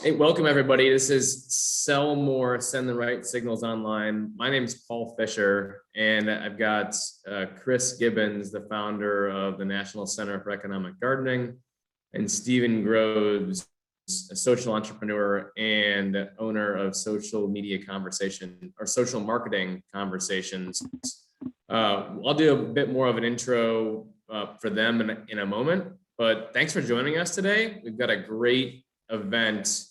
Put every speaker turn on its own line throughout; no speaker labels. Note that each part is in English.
Hey, welcome everybody. This is Sell More, Send the Right Signals Online. My name is Paul Fisher, and I've got Chris Gibbons, the founder of the National Center for Economic Gardening, and Stephen Groves, a social entrepreneur and owner of Social Media Conversation or Social Marketing Conversations. I'll do a bit more of an intro for them in a moment, but thanks for joining us today. We've got a great event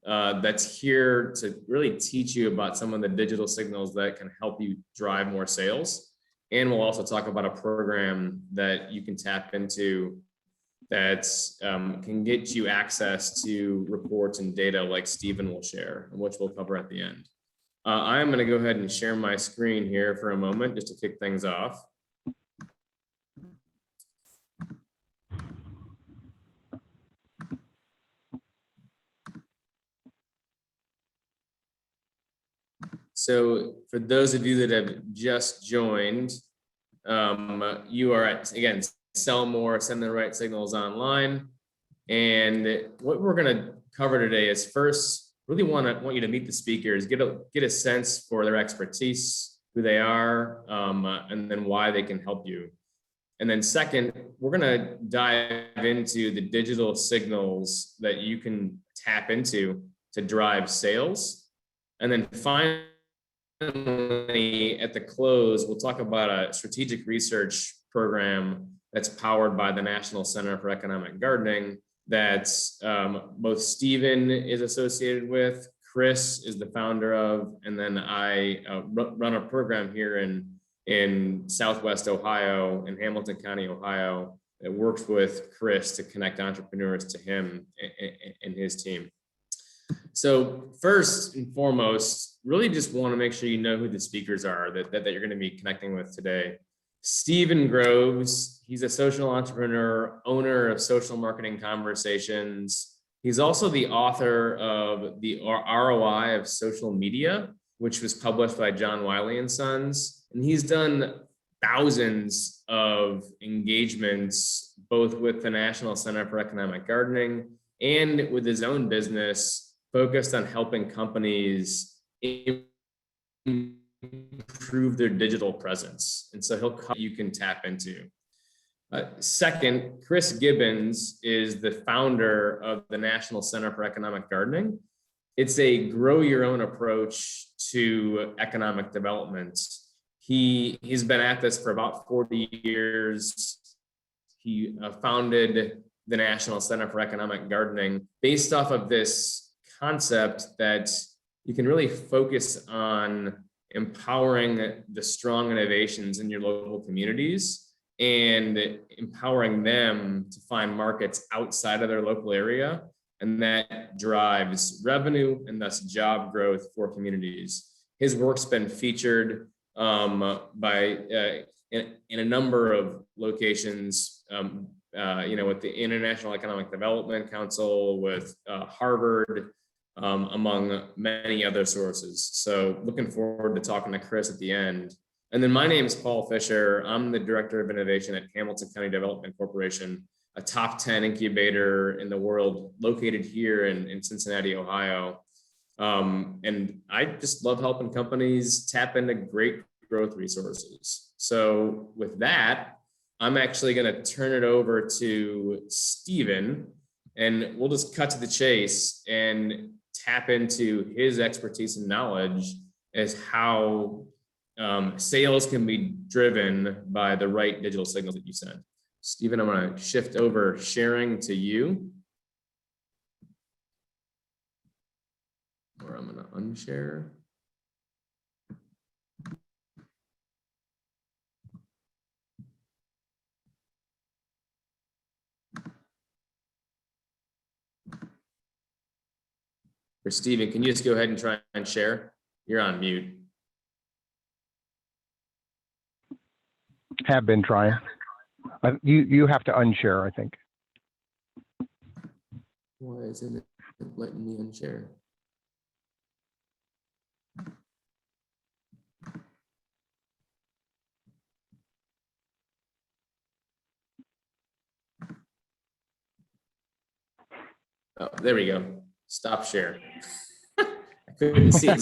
that's here to really teach you about some of the digital signals that can help you drive more sales. And we'll also talk about a program that you can tap into that can get you access to reports and data like Stephen will share, which we'll cover at the end. I'm going to go ahead and share my screen here for a moment just to kick things off. So for those of you that have just joined, you are at, again, Sell More, Send the Right Signals Online. And what we're going to cover today is first, really want you to meet the speakers, get a sense for their expertise, who they are, and then why they can help you. And then second, we're going to dive into the digital signals that you can tap into to drive sales. And then finally, at the close, we'll talk about a strategic research program that's powered by the National Center for Economic Gardening that both Stephen is associated with, Chris is the founder of, and then I run a program here in Southwest Ohio, in Hamilton County, Ohio, that works with Chris to connect entrepreneurs to him and his team. So first and foremost, really just want to make sure you know who the speakers are that you're going to be connecting with today. Stephen Groves, he's a social entrepreneur, owner of Social Marketing Conversations. He's also the author of the ROI of Social Media, which was published by John Wiley & Sons. And he's done thousands of engagements, both with the National Center for Economic Gardening and with his own business, focused on helping companies improve their digital presence. And so you can tap into. Second, Chris Gibbons is the founder of the National Center for Economic Gardening. It's a grow your own approach to economic development. He's been at this for about 40 years. He founded the National Center for Economic Gardening based off of this concept that you can really focus on empowering the strong innovations in your local communities and empowering them to find markets outside of their local area. And that drives revenue and thus job growth for communities. His work's been featured in a number of locations, with the International Economic Development Council, with Harvard, among many other sources. So looking forward to talking to Chris at the end. And then my name is Paul Fisher. I'm the Director of Innovation at Hamilton County Development Corporation, a top 10 incubator in the world located here in Cincinnati, Ohio. And I just love helping companies tap into great growth resources. So with that, I'm actually going to turn it over to Stephen, and we'll just cut to the chase and tap into his expertise and knowledge as how sales can be driven by the right digital signals that you send. Stephen, I'm going to shift over sharing to you. Or I'm going to unshare. For Stephen, can you just go ahead and try and share? You're on mute.
Have been trying. You have to unshare, I think.
Why isn't it letting me unshare? Oh, there we go. Stop share. I couldn't see it.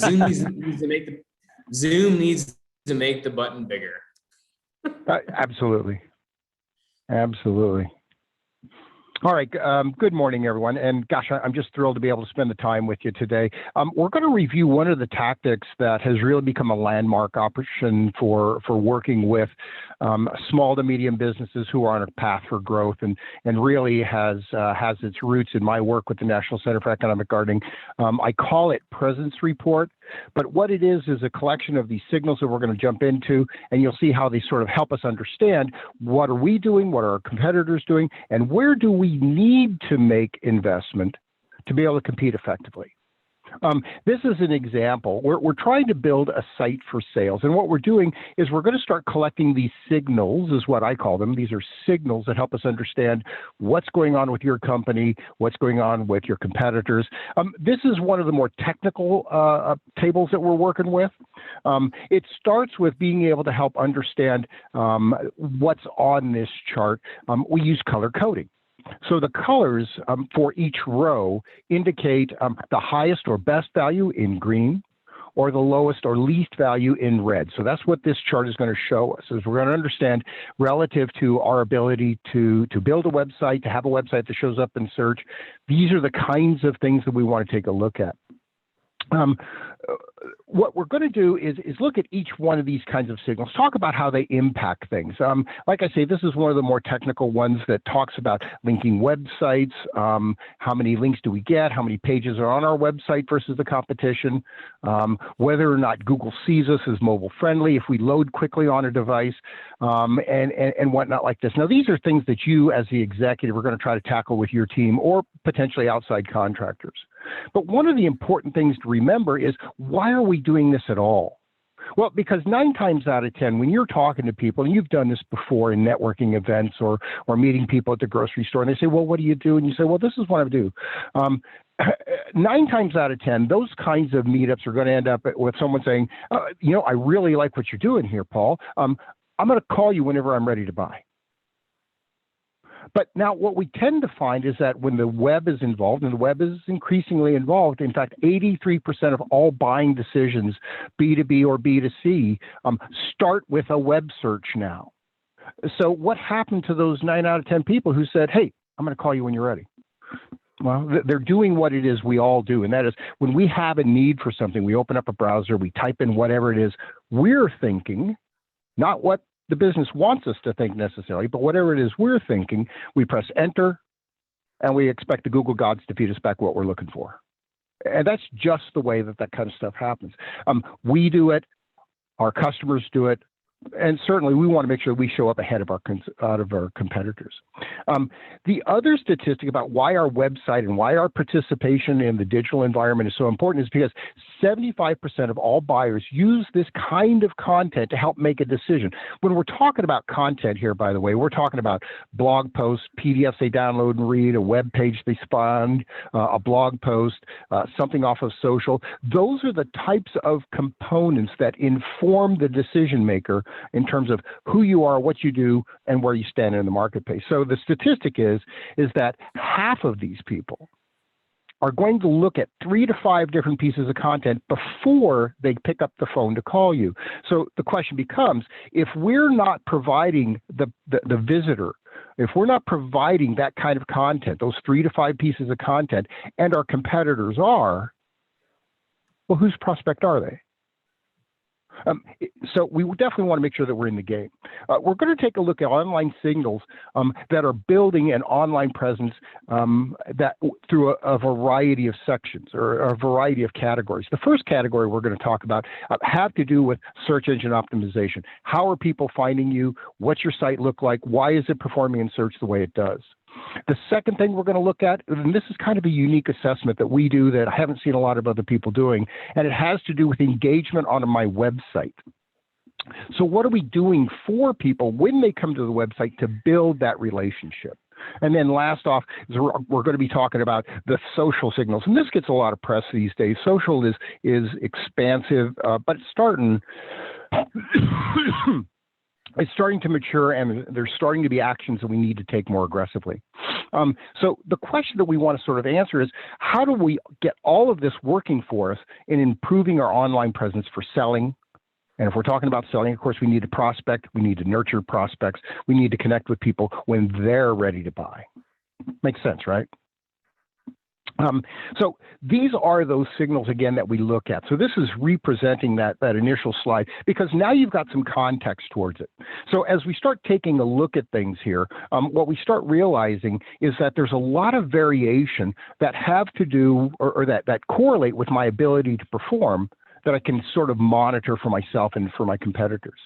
Zoom needs to make the button bigger.
Absolutely. Absolutely. All right. Good morning, everyone. And gosh, I'm just thrilled to be able to spend the time with you today. We're going to review one of the tactics that has really become a landmark option for working with small to medium businesses who are on a path for growth, and really has its roots in my work with the National Center for Economic Gardening. I call it Preznc Report. But what it is a collection of these signals that we're going to jump into, and you'll see how they sort of help us understand what are we doing, what are our competitors doing, and where do we need to make investment to be able to compete effectively. This is an example. We're trying to build a site for sales. And what we're doing is we're going to start collecting these signals, is what I call them. These are signals that help us understand what's going on with your company, what's going on with your competitors. This is one of the more technical tables that we're working with. It starts with being able to help understand what's on this chart. We use color coding. So the colors for each row indicate the highest or best value in green, or the lowest or least value in red. So that's what this chart is going to show us, is we're going to understand relative to our ability to build a website, to have a website that shows up in search. These are the kinds of things that we want to take a look at. What we're going to do is look at each one of these kinds of signals, talk about how they impact things. Like I say, this is one of the more technical ones that talks about linking websites, how many links do we get, how many pages are on our website versus the competition, whether or not Google sees us as mobile friendly, if we load quickly on a device, and whatnot like this. Now, these are things that you as the executive are going to try to tackle with your team or potentially outside contractors. But one of the important things to remember is, why are we doing this at all? Well, because 9 times out of 10, when you're talking to people, and you've done this before in networking events or meeting people at the grocery store, and they say, well, what do you do? And you say, well, this is what I do. 9 times out of 10, those kinds of meetups are going to end up with someone saying, I really like what you're doing here, Paul. I'm going to call you whenever I'm ready to buy. But now what we tend to find is that when the web is involved, and the web is increasingly involved, in fact, 83% of all buying decisions, B2B or B2C, start with a web search now. So what happened to those 9 out of 10 people who said, hey, I'm going to call you when you're ready? Well, they're doing what it is we all do, and that is when we have a need for something, we open up a browser, we type in whatever it is we're thinking, not what the business wants us to think necessarily, but whatever it is we're thinking, we press enter, and we expect the Google gods to feed us back what we're looking for. And that's just the way that kind of stuff happens. We do it, our customers do it, and certainly we want to make sure we show up ahead of our competitors. The other statistic about why our website and why our participation in the digital environment is so important is because 75% of all buyers use this kind of content to help make a decision. When we're talking about content here, by the way, we're talking about blog posts, PDFs they download and read, a web page they find, a blog post, something off of social. Those are the types of components that inform the decision maker in terms of who you are, what you do, and where you stand in the marketplace. So the statistic is that half of these people are going to look at 3 to 5 different pieces of content before they pick up the phone to call you. So the question becomes, if we're not providing the visitor, if we're not providing that kind of content, those 3 to 5 pieces of content, and our competitors are, well, whose prospect are they? So we definitely want to make sure that we're in the game. We're going to take a look at online signals that are building an online presence that through a variety of sections or a variety of categories. The first category we're going to talk about have to do with search engine optimization. How are people finding you? What's your site look like? Why is it performing in search the way it does? The second thing we're going to look at, and this is kind of a unique assessment that we do that I haven't seen a lot of other people doing, and it has to do with engagement on my website. So what are we doing for people when they come to the website to build that relationship? And then last off, we're going to be talking about the social signals. And this gets a lot of press these days. Social is expansive, but it's starting it's starting to mature, and there's starting to be actions that we need to take more aggressively. So the question that we want to sort of answer is, how do we get all of this working for us in improving our online presence for selling? And if we're talking about selling, of course, we need to prospect, we need to nurture prospects, we need to connect with people when they're ready to buy. Makes sense, right? So these are those signals, again, that we look at. So this is representing that initial slide, because now you've got some context towards it. So as we start taking a look at things here, what we start realizing is that there's a lot of variation that have to do, or that correlate with my ability to perform, that I can sort of monitor for myself and for my competitors.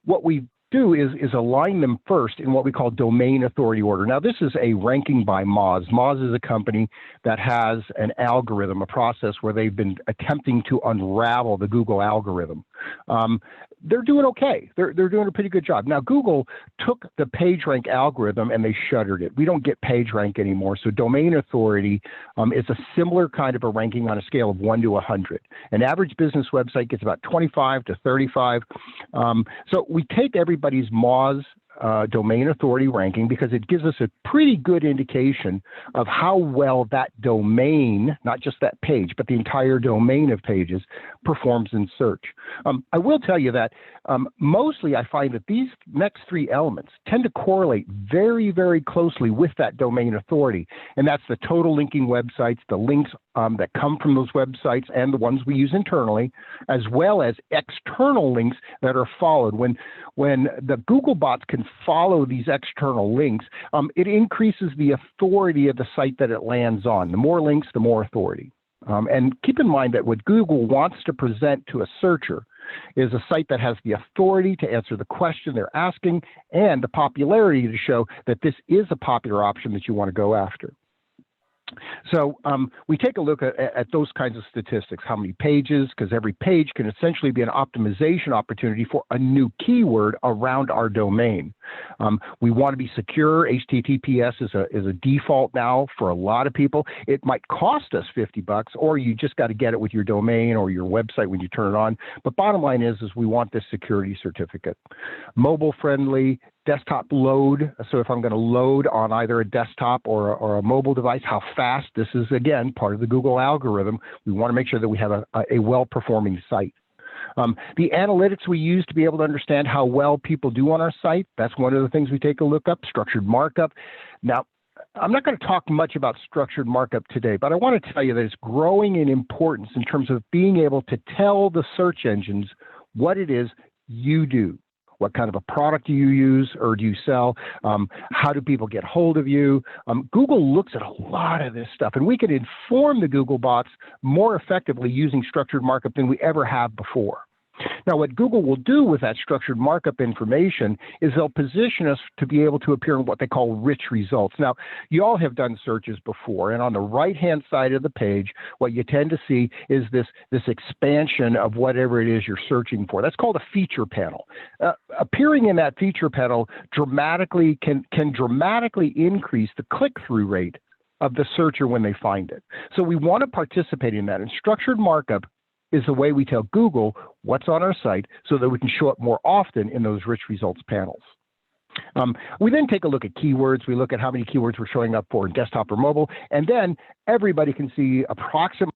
What we do is align them first in what we call domain authority order. Now, this is a ranking by Moz. Moz is a company that has an algorithm, a process where they've been attempting to unravel the Google algorithm. They're doing okay. They're doing a pretty good job. Now, Google took the PageRank algorithm and they shuttered it. We don't get PageRank anymore. So domain authority is a similar kind of a ranking on a scale of 1 to 100. An average business website gets about 25 to 35. So we take everybody's Moz domain authority ranking because it gives us a pretty good indication of how well that domain, not just that page, but the entire domain of pages, performs in search. I will tell you that mostly I find that these next three elements tend to correlate very, very closely with that domain authority. And that's the total linking websites, the links that come from those websites and the ones we use internally, as well as external links that are followed. When the Google bots can follow these external links, it increases the authority of the site that it lands on. The more links, the more authority. And keep in mind that what Google wants to present to a searcher is a site that has the authority to answer the question they're asking and the popularity to show that this is a popular option that you want to go after. So we take a look at those kinds of statistics, how many pages, because every page can essentially be an optimization opportunity for a new keyword around our domain. We want to be secure. HTTPS is a default now for a lot of people. It might cost us $50, or you just got to get it with your domain or your website when you turn it on. But bottom line is we want this security certificate. Mobile friendly, desktop load. So if I'm going to load on either a desktop or a mobile device, how fast. This is, again, part of the Google algorithm. We want to make sure that we have a well-performing site. The analytics we use to be able to understand how well people do on our site, that's one of the things we take a look up, structured markup. Now, I'm not going to talk much about structured markup today, but I want to tell you that it's growing in importance in terms of being able to tell the search engines what it is you do. What kind of a product do you use or do you sell? How do people get hold of you? Google looks at a lot of this stuff, and we can inform the Google bots more effectively using structured markup than we ever have before. Now, what Google will do with that structured markup information is they'll position us to be able to appear in what they call rich results. Now, you all have done searches before, and on the right-hand side of the page, what you tend to see is this expansion of whatever it is you're searching for. That's called a feature panel. Appearing in that feature panel dramatically can dramatically increase the click-through rate of the searcher when they find it. So we want to participate in that, and structured markup is the way we tell Google what's on our site so that we can show up more often in those rich results panels. We then take a look at keywords. We look at how many keywords we're showing up for in desktop or mobile, and then everybody can see approximately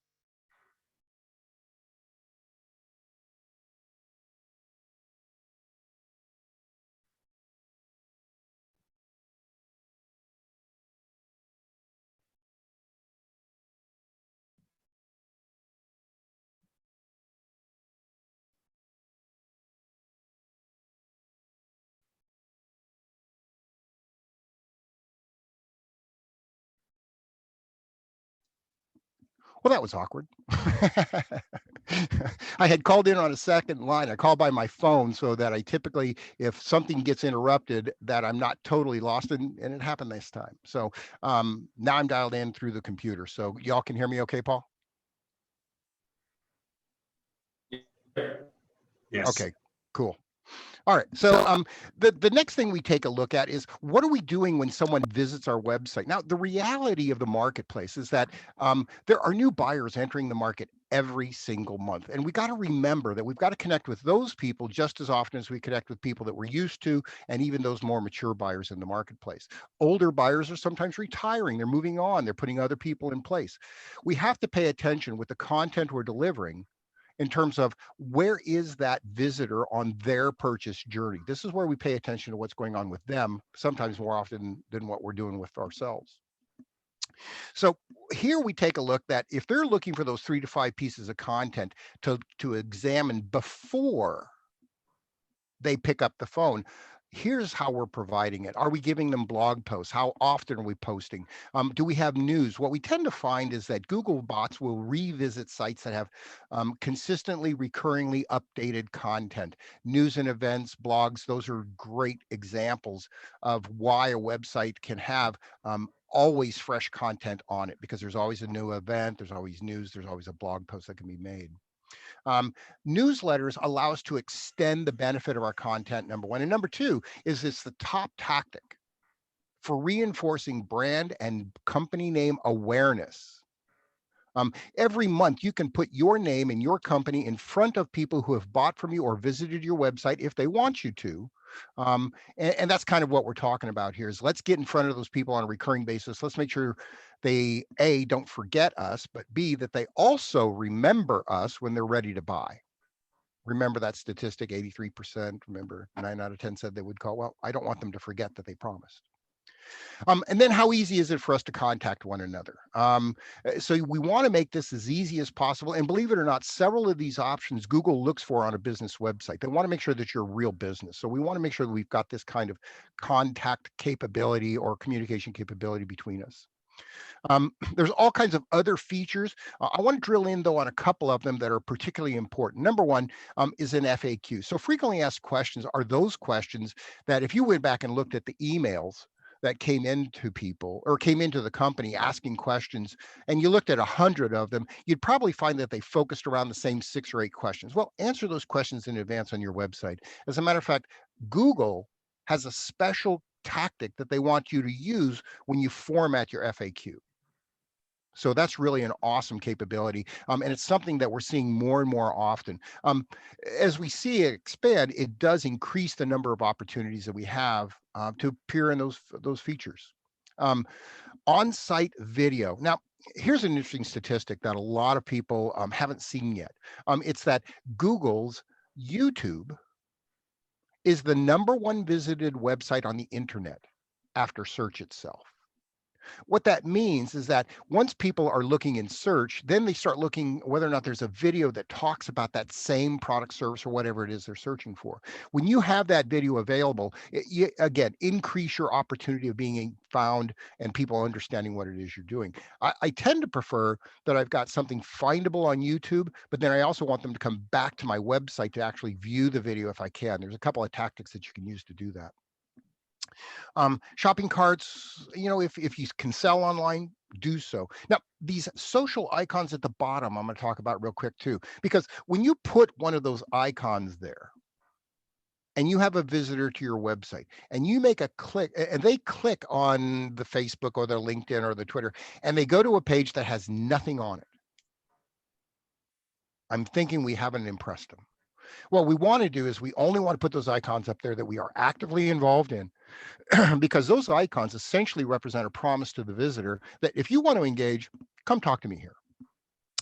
Well, that was awkward. I had called in on a second line. I called by my phone so that I typically, if something gets interrupted, that I'm not totally lost, and it happened this time. So now I'm dialed in through the computer. So y'all can hear me okay, Paul?
Yes.
Okay, cool. All right. So the next thing we take a look at is, what are we doing when someone visits our website? Now, the reality of the marketplace is that there are new buyers entering the market every single month. And we got to remember that we've got to connect with those people just as often as we connect with people that we're used to, and even those more mature buyers in the marketplace. Older buyers are sometimes retiring, they're moving on, they're putting other people in place. We have to pay attention with the content we're delivering in terms of where is that visitor on their purchase journey. This is where we pay attention to what's going on with them, sometimes more often than what we're doing with ourselves. So here we take a look that if they're looking for those 3 to 5 pieces of content to examine before they pick up the phone, here's how we're providing it. Are we giving them blog posts? How often are we posting? Do we have news? What we tend to find is that Google bots will revisit sites that have consistently, recurringly updated content. News and events, blogs, those are great examples of why a website can have always fresh content on it, because there's always a new event, there's always news, there's always a blog post that can be made. Newsletters allow us to extend the benefit of our content, number one. And number two is it's the top tactic for reinforcing brand and company name awareness. Every month, you can put your name and your company in front of people who have bought from you or visited your website if they want you to. And that's kind of what we're talking about here is let's get in front of those people on a recurring basis. Let's make sure they, A, don't forget us, but B, that they also remember us when they're ready to buy. Remember that statistic, 83%. Remember, 9 out of 10 said they would call. Well, I don't want them to forget that they promised. And then how easy is it for us to contact one another? So we want to make this as easy as possible. And believe it or not, several of these options Google looks for on a business website. They want to make sure that you're a real business. So we want to make sure that we've got this kind of contact capability or communication capability between us. There's all kinds of other features. I want to drill in, though, on a couple of them that are particularly important. Number one is an FAQ. So frequently asked questions are those questions that if you went back and looked at the emails that came into people or came into the company asking questions, and you looked at 100 of them, you'd probably find that they focused around the same 6 or 8 questions. Well, answer those questions in advance on your website. As a matter of fact, Google has a special tactic that they want you to use when you format your FAQ. So that's really an awesome capability. And it's something that we're seeing more and more often. As we see it expand, it does increase the number of opportunities that we have to appear in those features. On-site video. Now, here's an interesting statistic that a lot of people haven't seen yet. It's that Google's YouTube is the #1 visited website on the internet after search itself. What that means is that once people are looking in search, then they start looking whether or not there's a video that talks about that same product, service, or whatever it is they're searching for. When you have that video available, you, again, increase your opportunity of being found and people understanding what it is you're doing. I tend to prefer that I've got something findable on YouTube, but then I also want them to come back to my website to actually view the video if I can. There's a couple of tactics that you can use to do that. Shopping carts, if you can sell online, do so. Now, these social icons at the bottom, I'm going to talk about real quick too, because when you put one of those icons there and you have a visitor to your website and you make a click and they click on the Facebook or their LinkedIn or the Twitter and they go to a page that has nothing on it, I'm thinking we haven't impressed them. What we want to do is we only want to put those icons up there that we are actively involved in, because those icons essentially represent a promise to the visitor that if you want to engage, come talk to me here.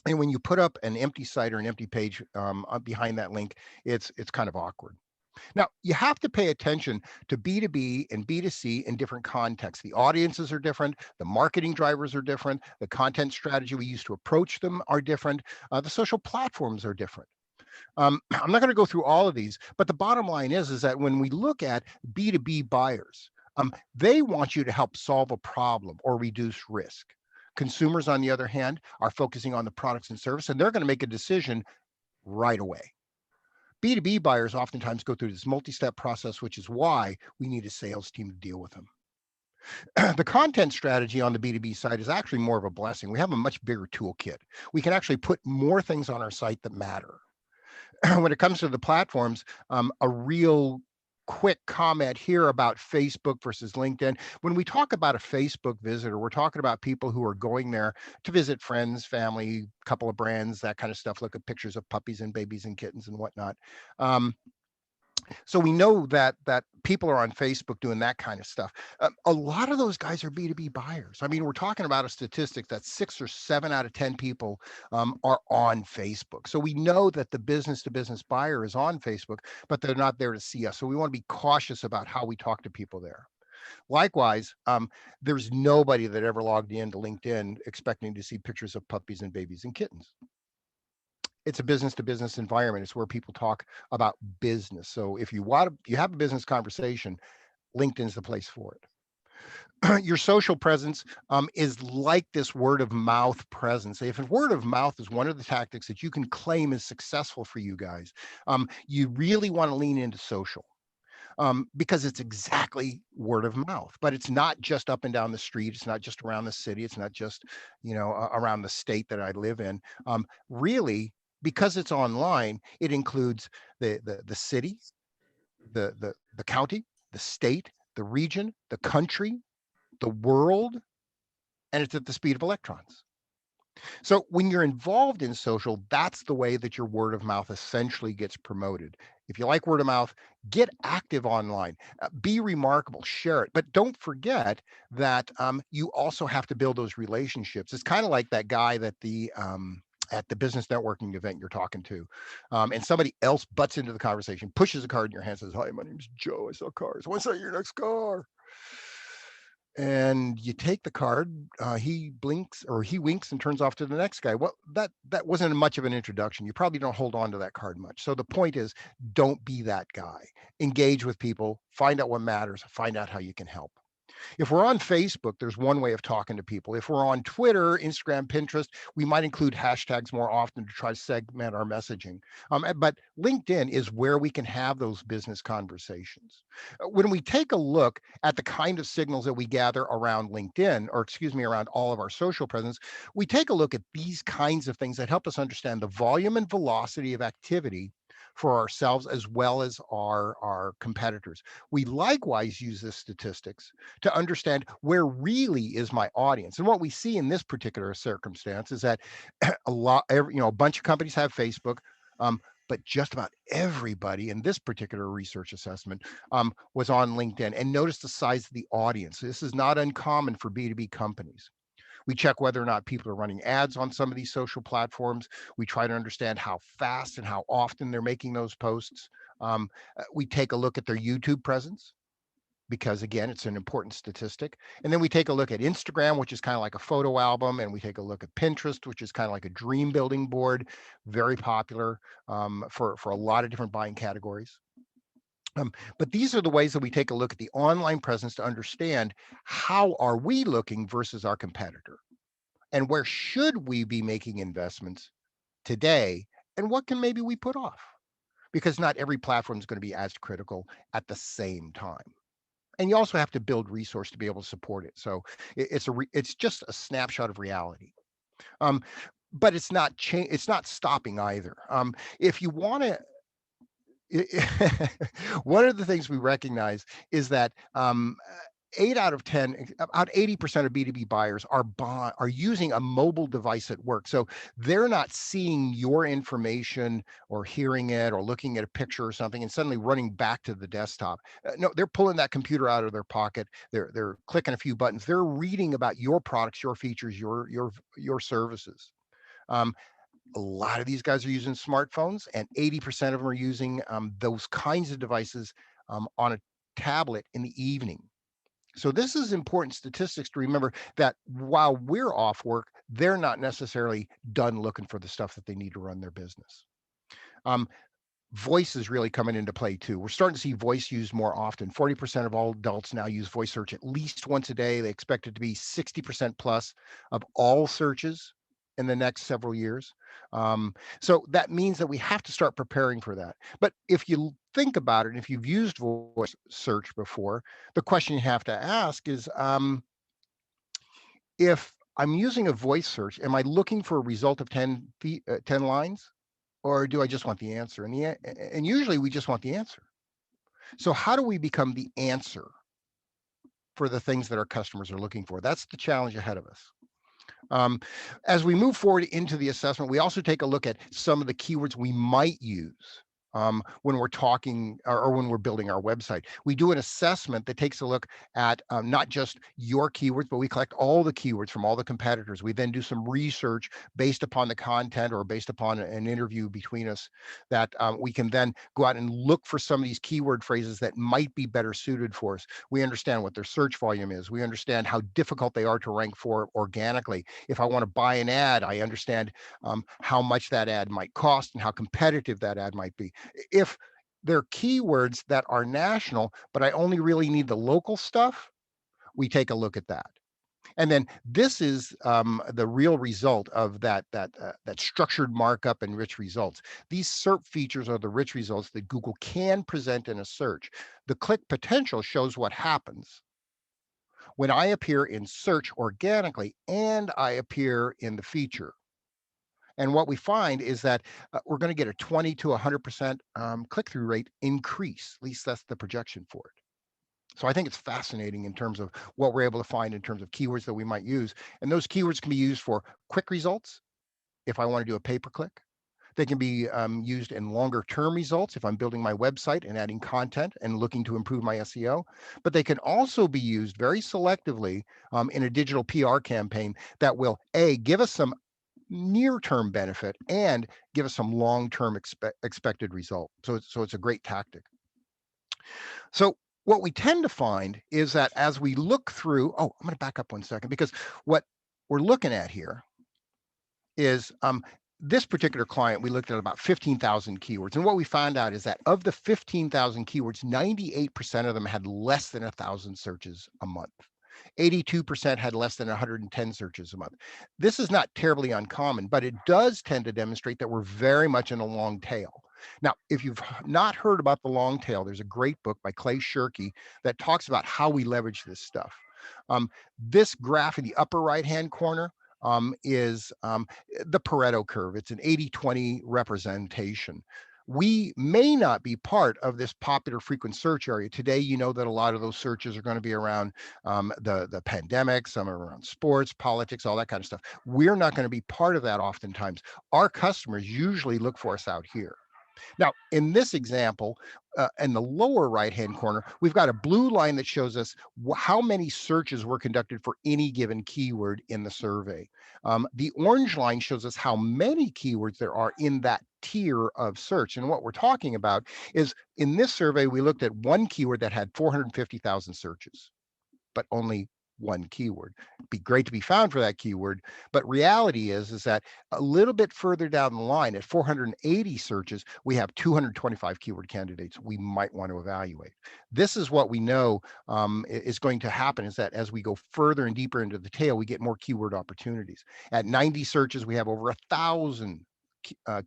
And when you put up an empty site or an empty page behind that link, it's kind of awkward. Now, you have to pay attention to B2B and B2C in different contexts. The audiences are different, the marketing drivers are different, the content strategy we use to approach them are different, the social platforms are different. I'm not going to go through all of these, but the bottom line is that when we look at B2B buyers, they want you to help solve a problem or reduce risk. Consumers, on the other hand, are focusing on the products and service, and they're going to make a decision right away. B2B buyers oftentimes go through this multi-step process, which is why we need a sales team to deal with them. The content strategy on the B2B side is actually more of a blessing. We have a much bigger toolkit. We can actually put more things on our site that matter. When it comes to the platforms, a real quick comment here about Facebook versus LinkedIn. When we talk about a Facebook visitor, we're talking about people who are going there to visit friends, family, couple of brands, that kind of stuff, look at pictures of puppies and babies and kittens and whatnot. So we know that people are on Facebook doing that kind of stuff. A lot of those guys are B2B buyers. I mean, we're talking about a statistic that 6 or 7 out of 10 people are on Facebook. So we know that the business to business buyer is on Facebook, but they're not there to see us. So we want to be cautious about how we talk to people there. Likewise, there's nobody that ever logged into LinkedIn expecting to see pictures of puppies and babies and kittens. It's a business to business environment. It's where people talk about business. So if you have a business conversation, LinkedIn's the place for it. Your social presence is like this word of mouth presence. If word of mouth is one of the tactics that you can claim is successful for you guys, you really want to lean into social. Because it's exactly word of mouth, but it's not just up and down the street. It's not just around the city. It's not just, around the state that I live in. Really, because it's online, it includes the city, the county, the state, the region, the country, the world, and it's at the speed of electrons. So when you're involved in social, that's the way that your word of mouth essentially gets promoted. If you like word of mouth, get active online, be remarkable, share it. But don't forget that you also have to build those relationships. It's kind of like that guy that at the business networking event you're talking to, and somebody else butts into the conversation, pushes a card in your hand, says, "Hi, my name's Joe. I sell cars. What's that? Your next car?" And you take the card, he blinks or he winks and turns off to the next guy. Well, that wasn't much of an introduction. You probably don't hold on to that card much. So the point is, don't be that guy. Engage with people, find out what matters, find out how you can help. If we're on Facebook, there's one way of talking to people. If we're on Twitter, Instagram, Pinterest, we might include hashtags more often to try to segment our messaging. But LinkedIn is where we can have those business conversations. When we take a look at the kind of signals that we gather around LinkedIn, or excuse me, around all of our social presence, we take a look at these kinds of things that help us understand the volume and velocity of activity for ourselves as well as our competitors. We likewise use this statistics to understand where really is my audience. And what we see in this particular circumstance is that a bunch of companies have Facebook, but just about everybody in this particular research assessment was on LinkedIn. And notice the size of the audience. This is not uncommon for B2B companies. We check whether or not people are running ads on some of these social platforms. We try to understand how fast and how often they're making those posts. We take a look at their YouTube presence, because again, it's an important statistic. And then we take a look at Instagram, which is kind of like a photo album. And we take a look at Pinterest, which is kind of like a dream building board, very popular for a lot of different buying categories. But these are the ways that we take a look at the online presence to understand how are we looking versus our competitor, and where should we be making investments today, and what can maybe we put off, because not every platform is going to be as critical at the same time. And you also have to build resource to be able to support it. So it's just a snapshot of reality. But it's not stopping either. If you want to, one of the things we recognize is that 8 out of 10, about 80% of B2B buyers are using a mobile device at work. So they're not seeing your information or hearing it or looking at a picture or something and suddenly running back to the desktop. No, they're pulling that computer out of their pocket. They're clicking a few buttons. They're reading about your products, your features, your services. A lot of these guys are using smartphones, and 80% of them are using those kinds of devices on a tablet in the evening. So this is important statistics to remember, that while we're off work, they're not necessarily done looking for the stuff that they need to run their business. Voice is really coming into play too. We're starting to see voice used more often. 40% of all adults now use voice search at least once a day. They expect it to be 60% plus of all searches in the next several years. So that means that we have to start preparing for that. But if you think about it, if you've used voice search before, the question you have to ask is, if I'm using a voice search, am I looking for a result of 10 lines, or do I just want the answer? And usually we just want the answer. So how do we become the answer for the things that our customers are looking for? That's the challenge ahead of us. As we move forward into the assessment, we also take a look at some of the keywords we might use when we're talking or when we're building our website. We do an assessment that takes a look at not just your keywords, but we collect all the keywords from all the competitors. We then do some research based upon the content or based upon an interview between us that we can then go out and look for some of these keyword phrases that might be better suited for us. We understand what their search volume is. We understand how difficult they are to rank for organically. If I want to buy an ad, I understand how much that ad might cost and how competitive that ad might be. If they're keywords that are national, but I only really need the local stuff, we take a look at that. And then this is the real result of that structured markup and rich results. These SERP features are the rich results that Google can present in a search. The click potential shows what happens when I appear in search organically and I appear in the feature. And what we find is that we're going to get a 20 to 100% click-through rate increase. At least that's the projection for it. So I think it's fascinating in terms of what we're able to find in terms of keywords that we might use. And those keywords can be used for quick results if I want to do a pay-per-click. They can be used in longer term results if I'm building my website and adding content and looking to improve my SEO. But they can also be used very selectively in a digital PR campaign that will, A, give us some near-term benefit and give us some long-term expected result. So it's a great tactic. So what we tend to find is that as we look through, I'm going to back up 1 second, because what we're looking at here is this particular client, we looked at about 15,000 keywords. And what we found out is that of the 15,000 keywords, 98% of them had less than 1,000 searches a month. 82% had less than 110 searches a month. This is not terribly uncommon, but it does tend to demonstrate that we're very much in a long tail. Now, if you've not heard about the long tail, there's a great book by Clay Shirky that talks about how we leverage this stuff. This graph in the upper right-hand corner is the Pareto curve. It's an 80-20 representation. We may not be part of this popular frequent search area. Today, you know that a lot of those searches are going to be around the pandemic, some are around sports, politics, all that kind of stuff. We're not going to be part of that oftentimes. Our customers usually look for us out here. Now, in this example, in the lower right-hand corner, we've got a blue line that shows us how many searches were conducted for any given keyword in the survey. The orange line shows us how many keywords there are in that tier of search. And what we're talking about is in this survey, we looked at one keyword that had 450,000 searches, but only one keyword. It'd be great to be found for that keyword, but reality is that a little bit further down the line at 480 searches, we have 225 keyword candidates we might want to evaluate. This is what we know is going to happen, is that as we go further and deeper into the tail, we get more keyword opportunities. At 90 searches, we have over 1,000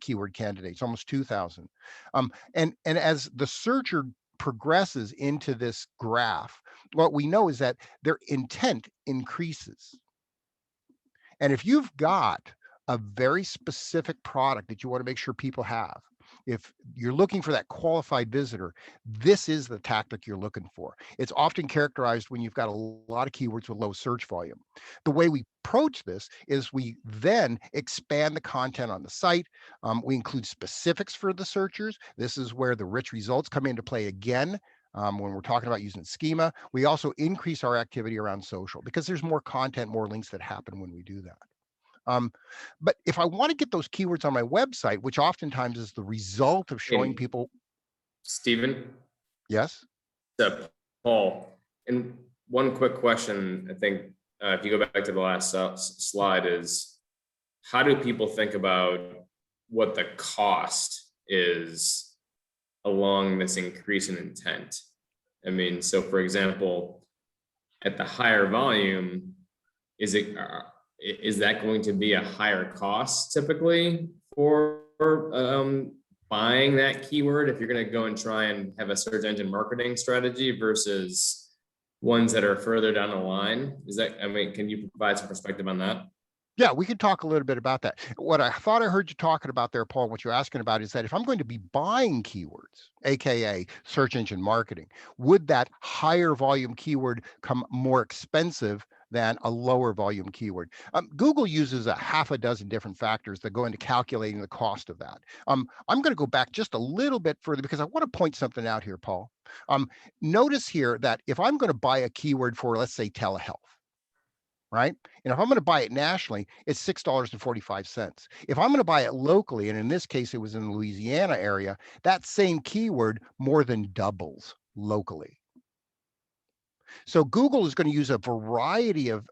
keyword candidates, almost 2,000. And as the searcher progresses into this graph, what we know is that their intent increases. And if you've got a very specific product that you want to make sure people have, if you're looking for that qualified visitor, this is the tactic you're looking for. It's often characterized when you've got a lot of keywords with low search volume. The way we approach this is we then expand the content on the site. We include specifics for the searchers. This is where the rich results come into play again. When we're talking about using schema, we also increase our activity around social because there's more content, more links that happen when we do that. But if I want to get those keywords on my website, which oftentimes is the result of showing people.
Stephen?
Yes?
Paul, and one quick question, I think, if you go back to the last slide, is how do people think about what the cost is along this increase in intent? I mean, so for example, at the higher volume, is that going to be a higher cost typically for buying that keyword if you're going to go and try and have a search engine marketing strategy versus ones that are further down the line? Is that, I mean, can you provide some perspective on that?
Yeah, we could talk a little bit about that. What I thought I heard you talking about there, Paul, what you're asking about is that if I'm going to be buying keywords, AKA search engine marketing, would that higher volume keyword come more expensive than a lower volume keyword? Google uses a half a dozen different factors that go into calculating the cost of that. I'm going to go back just a little bit further because I want to point something out here, Paul. Um, Notice here that if I'm going to buy a keyword for, let's say, telehealth, right? And if I'm going to buy it nationally, it's $6.45. If I'm going to buy it locally, and in this case, it was in the Louisiana area, that same keyword more than doubles locally. So Google is going to use a variety of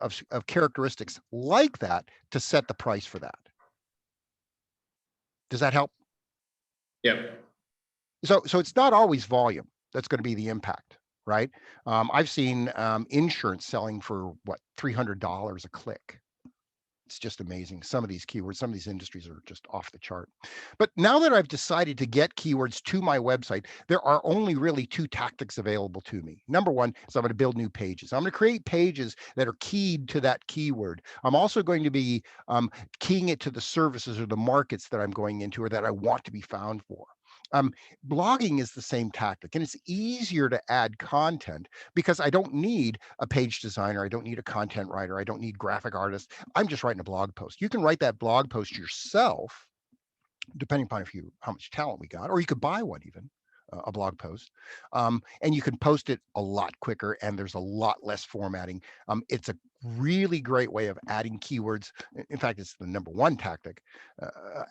characteristics like that to set the price for that. Does that help?
Yep.
So it's not always volume that's going to be the impact, right? I've seen insurance selling for what, $300 a click. It's just amazing. Some of these keywords, some of these industries are just off the chart. But now that I've decided to get keywords to my website, there are only really two tactics available to me. Number one is I'm going to build new pages. I'm going to create pages that are keyed to that keyword. I'm also going to be keying it to the services or the markets that I'm going into or that I want to be found for. Blogging is the same tactic, and it's easier to add content because I don't need a page designer. I don't need a content writer. I don't need graphic artists. I'm just writing a blog post. You can write that blog post yourself, depending upon how much talent we got, or you could buy one even, a blog post, and you can post it a lot quicker, and there's a lot less formatting. It's a really great way of adding keywords. In fact, it's the number one tactic,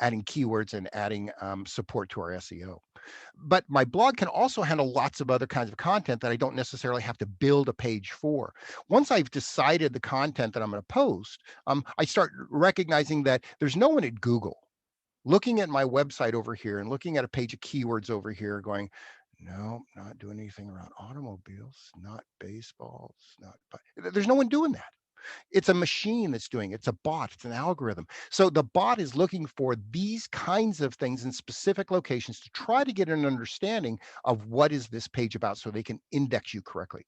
adding keywords and adding support to our SEO. But my blog can also handle lots of other kinds of content that I don't necessarily have to build a page for. Once I've decided the content that I'm going to post, I start recognizing that there's no one at Google looking at my website over here and looking at a page of keywords over here going, no, not doing anything around automobiles, not baseballs, there's no one doing that. It's a machine that's doing it. It's a bot. It's an algorithm. So the bot is looking for these kinds of things in specific locations to try to get an understanding of what is this page about so they can index you correctly.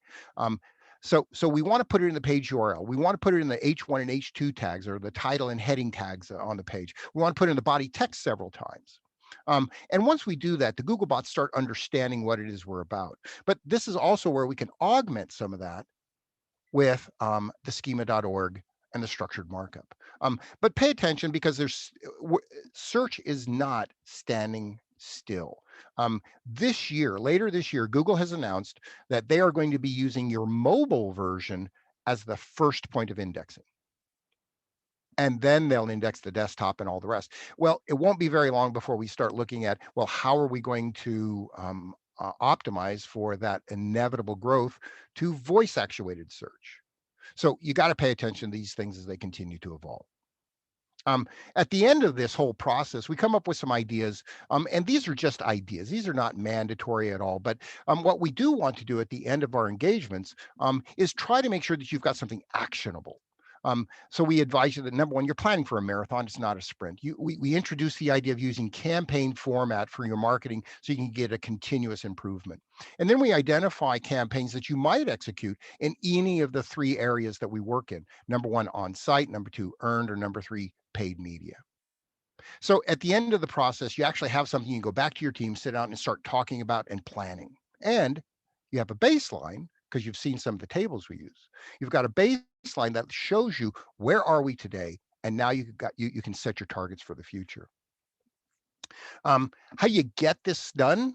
So we want to put it in the page URL. We want to put it in the H1 and H2 tags or the title and heading tags on the page. We want to put it in the body text several times. And once we do that, the Google bots start understanding what it is we're about. But this is also where we can augment some of that with the schema.org and the structured markup. But pay attention because search is not standing still. Later this year, Google has announced that they are going to be using your mobile version as the first point of indexing. And then they'll index the desktop and all the rest. Well, it won't be very long before we start looking at, well, how are we going to optimize for that inevitable growth to voice actuated search? So you got to pay attention to these things as they continue to evolve. At the end of this whole process, we come up with some ideas, and these are just ideas. These are not mandatory at all. But what we do want to do at the end of our engagements is try to make sure that you've got something actionable. So we advise you that number one, you're planning for a marathon, it's not a sprint. We introduce the idea of using campaign format for your marketing so you can get a continuous improvement. And then we identify campaigns that you might execute in any of the three areas that we work in. Number one, on site, number two, earned, or number three, paid media. So at the end of the process, you actually have something you can go back to your team, sit down and start talking about and planning. And you have a baseline because you've seen some of the tables we use. You've got a baseline that shows you where are we today, and now you can set your targets for the future. How you get this done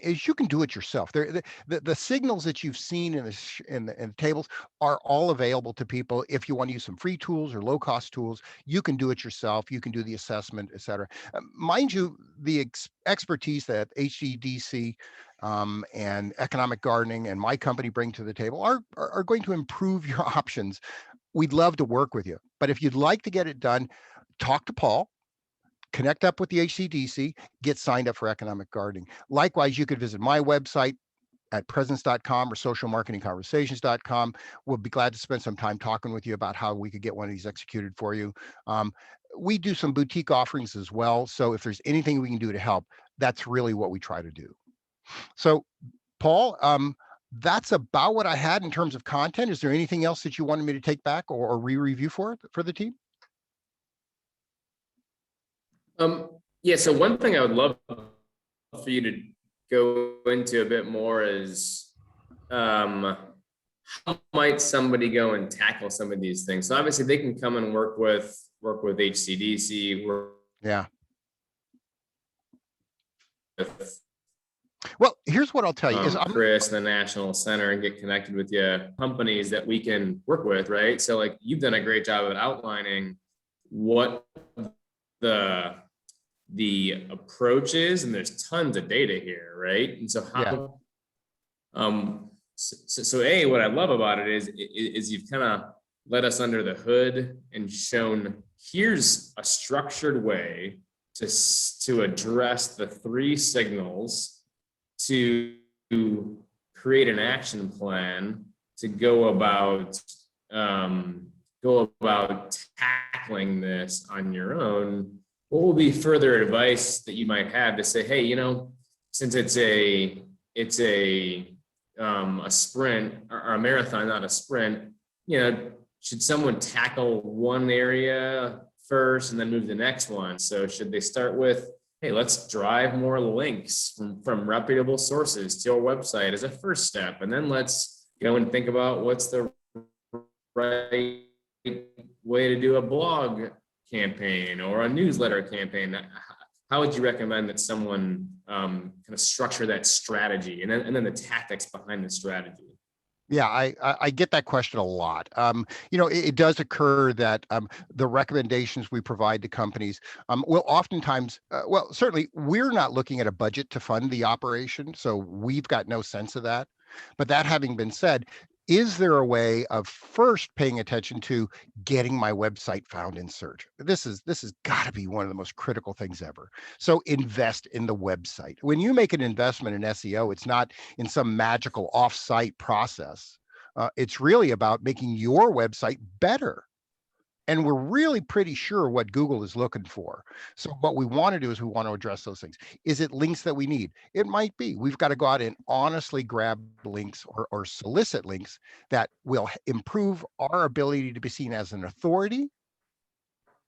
is you can do it yourself. The signals that you've seen in the tables are all available to people. If you want to use some free tools or low cost tools, you can do it yourself. You can do the assessment, et cetera. Mind you, the expertise that HCDC and economic gardening and my company bring to the table are going to improve your options. We'd love to work with you, but if you'd like to get it done, talk to Paul. Connect up with the HCDC, get signed up for economic gardening. Likewise, you could visit my website at preznc.com or socialmarketingconversations.com. We'll be glad to spend some time talking with you about how we could get one of these executed for you. We do some boutique offerings as well. So if there's anything we can do to help, that's really what we try to do. So Paul, that's about what I had in terms of content. Is there anything else that you wanted me to take back or re-review for the team?
Yeah, so one thing I would love for you to go into a bit more is how might somebody go and tackle some of these things? So obviously they can come and work with HCDC, work
Yeah.
with
Well, here's what I'll tell you is
Chris, the National Center, and get connected with you, companies that we can work with, right? So like you've done a great job of outlining what the approach is, and there's tons of data here, right? And so how so A, what I love about it is you've kind of let us under the hood and shown here's a structured way to address the three signals, to create an action plan to go about tackling this on your own. What will be further advice that you might have to say, hey, you know, since it's a sprint or a marathon, not a sprint, you know, should someone tackle one area first and then move to the next one? So should they start with, hey, let's drive more links from reputable sources to our website as a first step, and then let's go and think about what's the right way to do a blog campaign or a newsletter campaign? How would you recommend that someone kind of structure that strategy and then the tactics behind the strategy?
Yeah, I get that question a lot. You know, it does occur that the recommendations we provide to companies will oftentimes, well, certainly we're not looking at a budget to fund the operation, so we've got no sense of that. But that having been said, is there a way of first paying attention to getting my website found in search? This has got to be one of the most critical things ever. So invest in the website. When you make an investment in SEO, it's not in some magical off-site process. It's really about making your website better. And we're really pretty sure what Google is looking for. So what we want to do is we want to address those things. Is it links that we need? It might be. We've got to go out and honestly grab links or solicit links that will improve our ability to be seen as an authority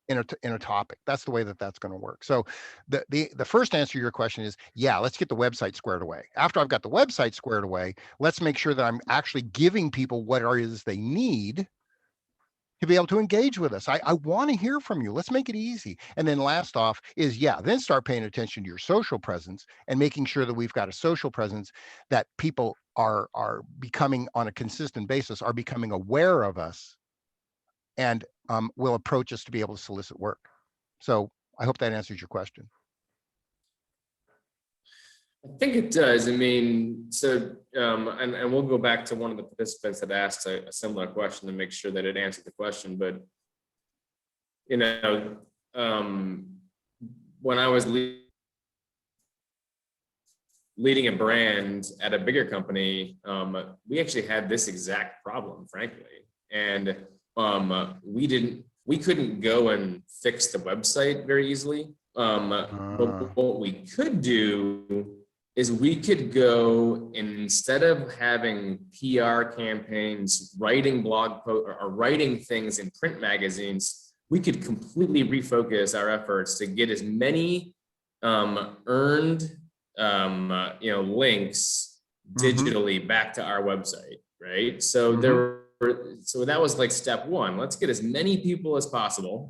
in a topic. That's the way that that's going to work. So the first answer to your question is, yeah, let's get the website squared away. After I've got the website squared away, let's make sure that I'm actually giving people what it is they need to be able to engage with us. I want to hear from you. Let's make it easy. And then last off is, yeah, then start paying attention to your social presence and making sure that we've got a social presence that people are becoming on a consistent basis, are becoming aware of us and will approach us to be able to solicit work. So I hope that answers your question.
I think it does. I mean, so, and we'll go back to one of the participants that asked a similar question to make sure that it answered the question. But, you know, when I was leading a brand at a bigger company, we actually had this exact problem, frankly. And we couldn't go and fix the website very easily. But what we could do is we could go, and instead of having PR campaigns, writing blog posts or writing things in print magazines, we could completely refocus our efforts to get as many earned links digitally back to our website, right? So so that was like step one. Let's get as many people as possible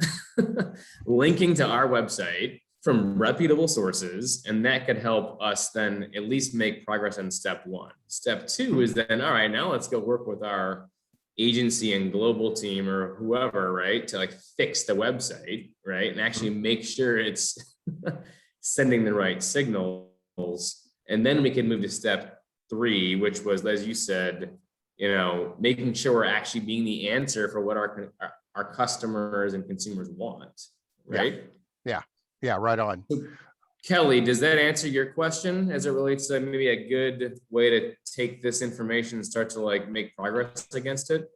linking to our website from reputable sources, and that could help us then at least make progress on step one. Step two is then, all right, now let's go work with our agency and global team or whoever, right, to like fix the website, right, and actually make sure it's sending the right signals. And then we can move to step three, which was, as you said, you know, making sure we're actually being the answer for what our customers and consumers want, right?
Yeah, right on.
Kelly, does that answer your question as it relates to maybe a good way to take this information and start to like make progress against it?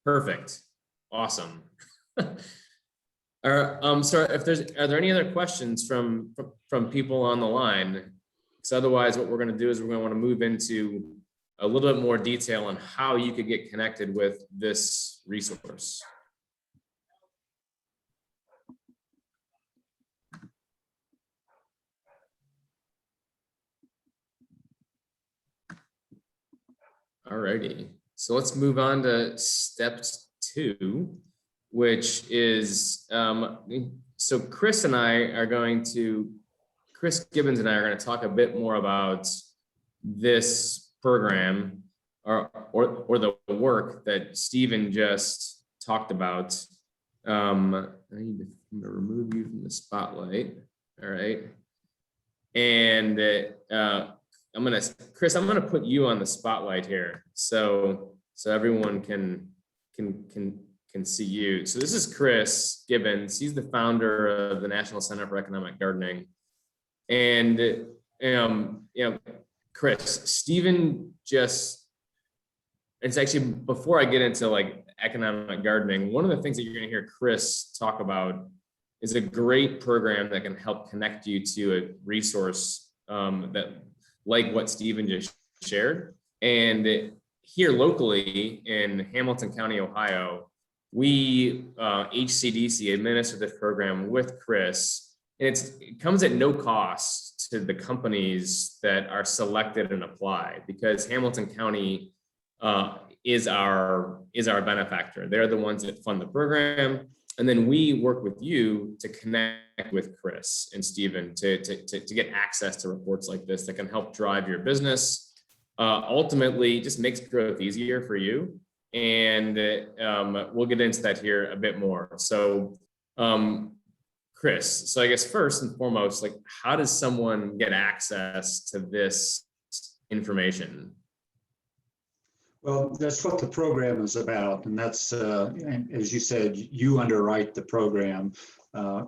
Perfect. Awesome. Sorry, are there any other questions from people on the line? Because otherwise what we're going to do is we're going to want to move into a little bit more detail on how you could get connected with this resource. All righty. So let's move on to step 2, which is, so Chris Gibbons and I are going to talk a bit more about this program or the work that Stephen just talked about. I need to remove you from the spotlight. All right. And Chris, I'm gonna put you on the spotlight here, so everyone can see you. So this is Chris Gibbons. He's the founder of the National Center for Economic Gardening. And Chris, Stephen it's actually, before I get into like economic gardening, one of the things that you're going to hear Chris talk about is a great program that can help connect you to a resource that, like what Stephen just shared. And here locally in Hamilton County, Ohio, we HCDC administer this program with Chris. And it comes at no cost to the companies that are selected and apply, because Hamilton County is our benefactor. They're the ones that fund the program. And then we work with you to connect with Chris and Stephen to get access to reports like this that can help drive your business. Ultimately, just makes growth easier for you. And we'll get into that here a bit more. So, Chris, so I guess first and foremost, like, how does someone get access to this information?
Well, that's what the program is about. And that's, as you said, you underwrite the program.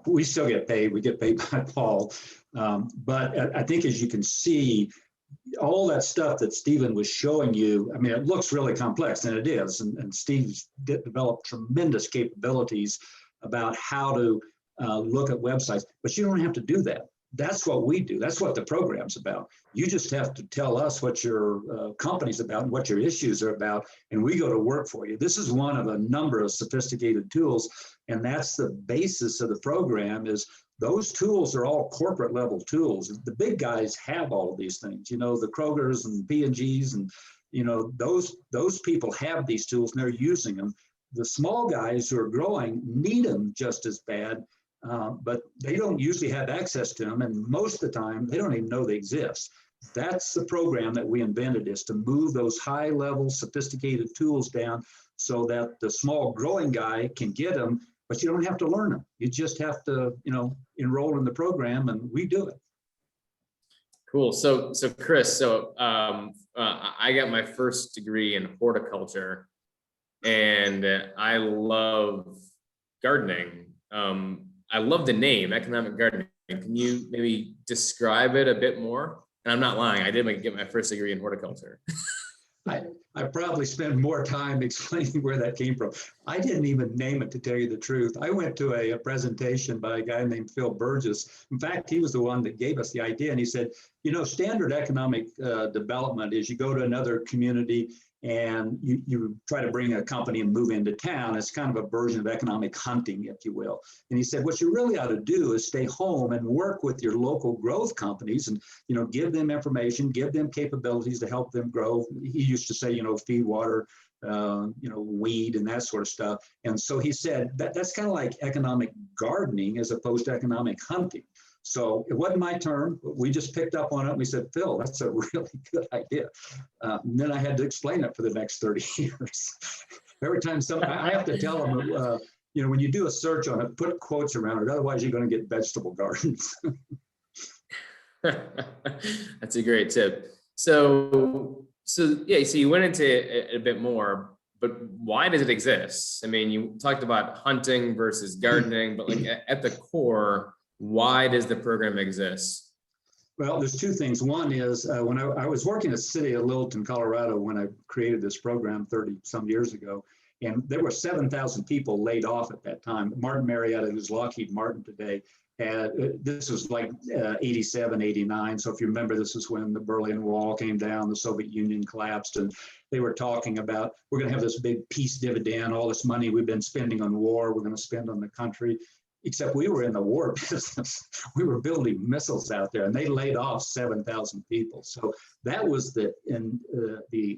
We still get paid. We get paid by Paul. But I think, as you can see, all that stuff that Stephen was showing you, I mean, it looks really complex, and it is. And Steve's developed tremendous capabilities about how to look at websites, but you don't have to do that. That's what we do. That's what the program's about. You just have to tell us what your company's about and what your issues are about, and we go to work for you. This is one of a number of sophisticated tools, and that's the basis of the program. Is those tools are all corporate level tools. The big guys have all of these things, you know, the Krogers and P&Gs, and you know, those people have these tools and they're using them. The small guys who are growing need them just as bad. But they don't usually have access to them, and most of the time they don't even know they exist. That's the program that we invented, is to move those high-level sophisticated tools down so that the small growing guy can get them, but you don't have to learn them. You just have to, you know, enroll in the program, and we do it.
Cool. So Chris, I got my first degree in horticulture, and I love gardening. I love the name, economic gardening. Can you maybe describe it a bit more? And I'm not lying, I did get my first degree in horticulture.
I probably spent more time explaining where that came from. I didn't even name it, to tell you the truth. I went to a presentation by a guy named Phil Burgess. In fact, he was the one that gave us the idea. And he said, you know, standard economic development is you go to another community and you try to bring a company and move into town. It's kind of a version of economic hunting, if you will. And he said, what you really ought to do is stay home and work with your local growth companies and, you know, give them information, give them capabilities to help them grow. He used to say, you know, feed, water, you know, weed and that sort of stuff. And so he said that's kind of like economic gardening as opposed to economic hunting. So it wasn't my term. We just picked up on it. And we said, Phil, that's a really good idea. And then I had to explain it for the next 30 years. Every time I have to tell them, you know, when you do a search on it, put quotes around it. Otherwise, you're going to get vegetable gardens.
That's a great tip. So yeah, so you went into it a bit more, but why does it exist? I mean, you talked about hunting versus gardening, but like at the core, why does the program exist?
Well, there's two things. One is when I was working at the city of Littleton, Colorado, when I created this program 30 some years ago, and there were 7,000 people laid off at that time. Martin Marietta, who's Lockheed Martin today, this was like 87, 89. So if you remember, this is when the Berlin Wall came down, the Soviet Union collapsed, and they were talking about, we're going to have this big peace dividend, all this money we've been spending on war, we're going to spend on the country. except we were in the war business. We were building missiles out there, and they laid off 7,000 people. So that was the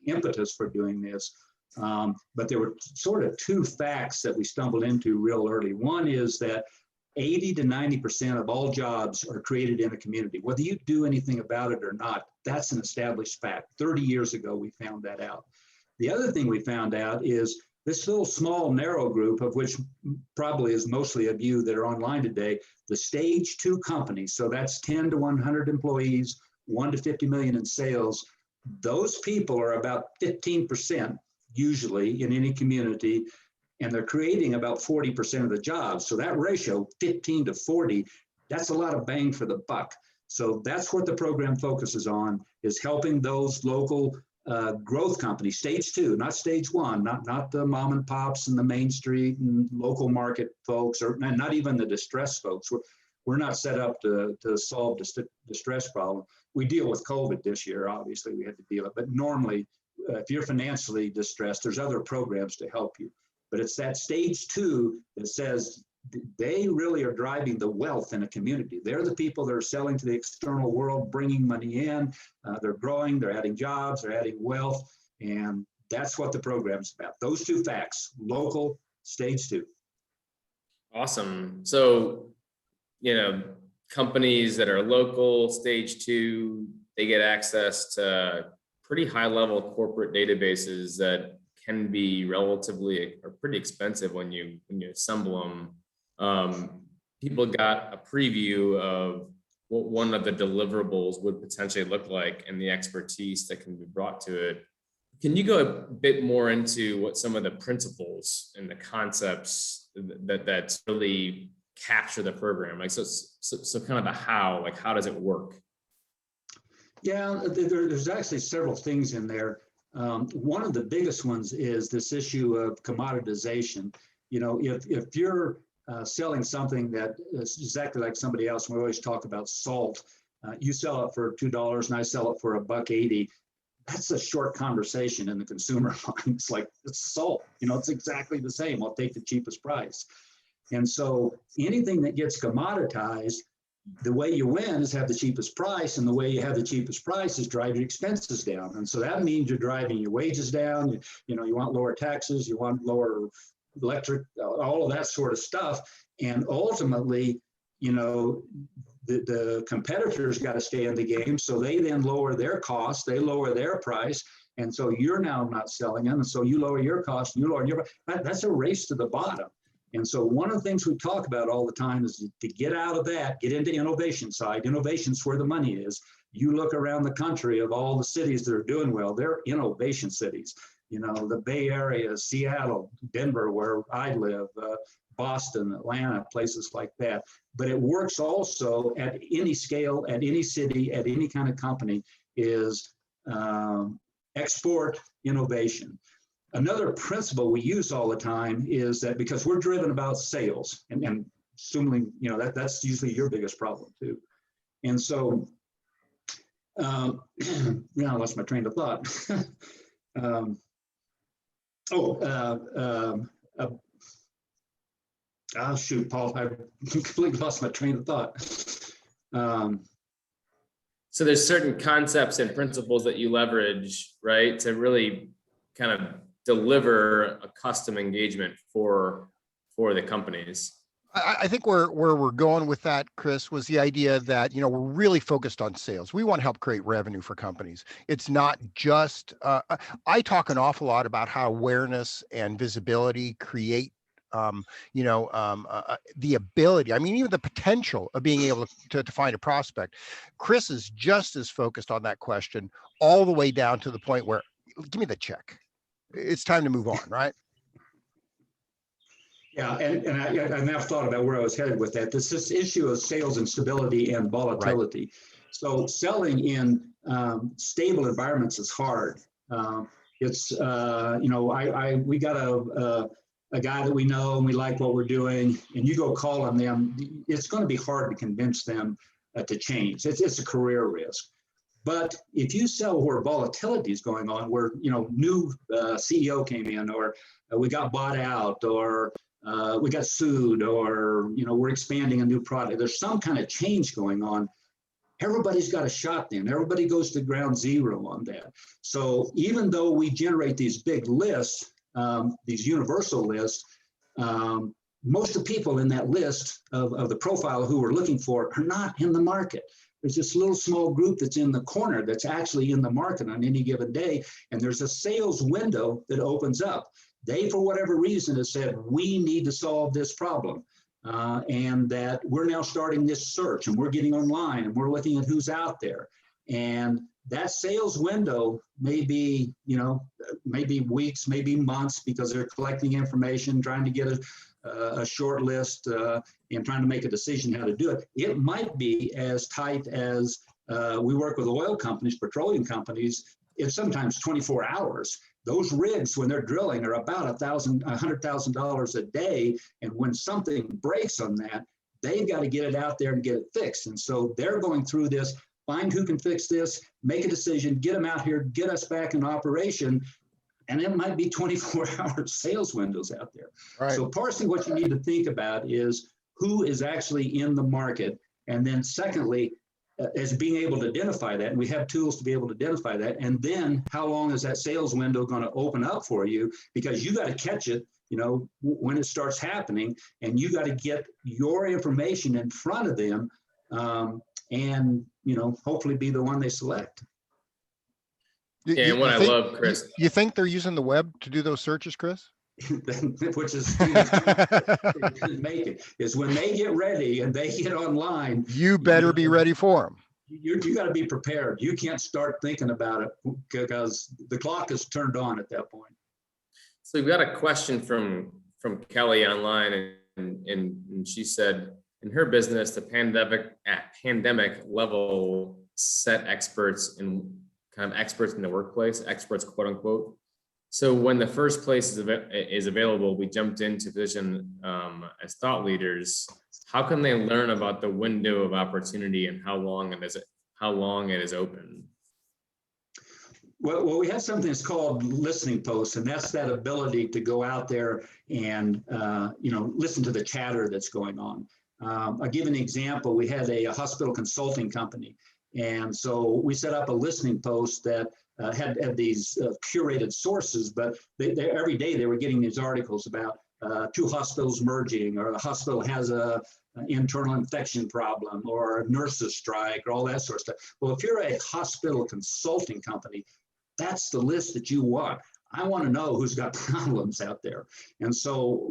impetus for doing this. But there were sort of two facts that we stumbled into real early. One is that 80 to 90% of all jobs are created in a community. Whether you do anything about it or not, that's an established fact. 30 years ago, we found that out. The other thing we found out is this little small narrow group, of which probably is mostly of you that are online today, the stage 2 companies, so that's 10 to 100 employees, 1 to 50 million in sales, those people are about 15% usually in any community, and they're creating about 40% of the jobs. So that ratio, 15 to 40, that's a lot of bang for the buck. So that's what the program focuses on, is helping those local growth companies, stage 2, not stage 1, not the mom and pops and the Main Street and local market folks, or not even the distress folks. We're not set up to solve the distress problem. We deal with COVID this year, obviously we had to deal with it, but normally if you're financially distressed, there's other programs to help you. But it's that stage 2 that says they really are driving the wealth in a community. They're the people that are selling to the external world, bringing money in, they're growing, they're adding jobs, they're adding wealth, and that's what the program's about. Those two facts, local, stage 2.
Awesome. So, companies that are local, stage 2, they get access to pretty high level corporate databases that can be relatively or pretty expensive when you assemble them. People got a preview of what one of the deliverables would potentially look like and the expertise that can be brought to it. Can you go a bit more into what some of the principles and the concepts that really capture the program? Like, so kind of the how, like how does it work?
Yeah, there's actually several things in there. One of the biggest ones is this issue of commoditization. If you're selling something that is exactly like somebody else, we always talk about salt. You sell it for $2 and I sell it for $1.80. That's a short conversation in the consumer mind. It's like, it's salt, it's exactly the same. I'll take the cheapest price. And so anything that gets commoditized, the way you win is have the cheapest price, and the way you have the cheapest price is drive your expenses down. And so that means you're driving your wages down. You want lower taxes, you want lower electric, all of that sort of stuff. And ultimately, the competitors got to stay in the game. So they then lower their costs, they lower their price. And so you're now not selling them. And so you lower your cost, and you lower your, that's a race to the bottom. And so one of the things we talk about all the time is to get out of that, get into innovation side. Innovation's where the money is. You look around the country of all the cities that are doing well, they're innovation cities. The Bay Area, Seattle, Denver, where I live, Boston, Atlanta, places like that. But it works also at any scale, at any city, at any kind of company, is export innovation. Another principle we use all the time is that because we're driven about sales, and assuming, that's usually your biggest problem too. And so, I lost my train of thought. Shoot, Paul, I completely lost my train of thought.
So there's certain concepts and principles that you leverage, right, to really kind of deliver a custom engagement for the companies.
I think where we're going with that, Chris, was the idea that, we're really focused on sales. We want to help create revenue for companies. It's not just, I talk an awful lot about how awareness and visibility create, the ability, even the potential of being able to find a prospect. Chris is just as focused on that question all the way down to the point where, give me the check. It's time to move on, right?
Yeah, and I now thought about where I was headed with that. This issue of sales and stability and volatility. Right. So selling in stable environments is hard. We got a guy that we know and we like what we're doing, and you go call on them. It's going to be hard to convince them to change. It's a career risk. But if you sell where volatility is going on, where new CEO came in, or we got bought out, or we got sued, or, we're expanding a new product. There's some kind of change going on. Everybody's got a shot then. Everybody goes to ground zero on that. So even though we generate these big lists, these universal lists, most of the people in that list of the profile who we're looking for are not in the market. There's this little small group that's in the corner that's actually in the market on any given day. And there's a sales window that opens up. They, for whatever reason, have said, we need to solve this problem. And that we're now starting this search, and we're getting online, and we're looking at who's out there. And that sales window may be, maybe weeks, maybe months, because they're collecting information, trying to get a short list, and trying to make a decision how to do it. It might be as tight as we work with oil companies, petroleum companies. It's sometimes 24 hours. Those rigs, when they're drilling, are about $100,000 a day. And when something breaks on that, they've got to get it out there and get it fixed. And so they're going through this, find who can fix this, make a decision, get them out here, get us back in operation. And it might be 24-hour sales windows out there.
Right.
So parsing, what you need to think about is who is actually in the market. And then secondly, as being able to identify that, and we have tools to be able to identify that. And then how long is that sales window going to open up for you? Because you got to catch it, when it starts happening, and you got to get your information in front of them, and, hopefully be the one they select.
Yeah, and what I love, Chris.
You think they're using the web to do those searches, Chris?
Which is make it is when they get ready and they get online.
You better be ready for them.
You got to be prepared. You can't start thinking about it because the clock is turned on at that point.
So we've got a question from Kelly online, and she said, in her business, the pandemic level set experts in the workplace, experts, quote unquote. So when the first place is available, we jumped into position as thought leaders. How can they learn about the window of opportunity and how long it is open?
Well, we have something that's called listening posts, and that's that ability to go out there and listen to the chatter that's going on. I'll give an example. We had a hospital consulting company, and so we set up a listening post that had these curated sources, but they every day they were getting these articles about two hospitals merging, or a hospital has an internal infection problem, or a nurses strike, or all that sort of stuff. Well, if you're a hospital consulting company, that's the list that you want. I want to know who's got problems out there. And so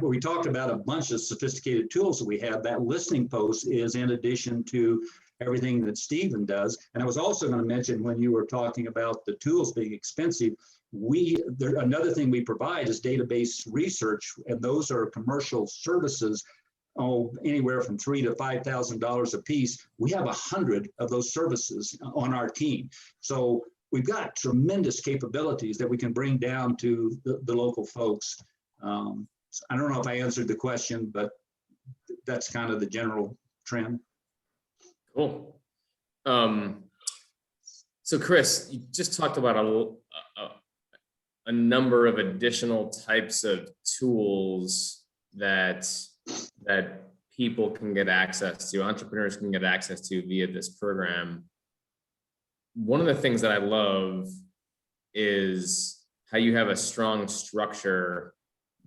we talked about a bunch of sophisticated tools that we have. That listening post is in addition to everything that Stephen does. And I was also going to mention, when you were talking about the tools being expensive, another thing we provide is database research, and those are commercial services, anywhere from $3,000 to $5,000 a piece. We have 100 of those services on our team. So we've got tremendous capabilities that we can bring down to the local folks. I don't know if I answered the question, but that's kind of the general trend.
Cool. So Chris, you just talked about a number of additional types of tools that people can get access to, entrepreneurs can get access to via this program. One of the things that I love is how you have a strong structure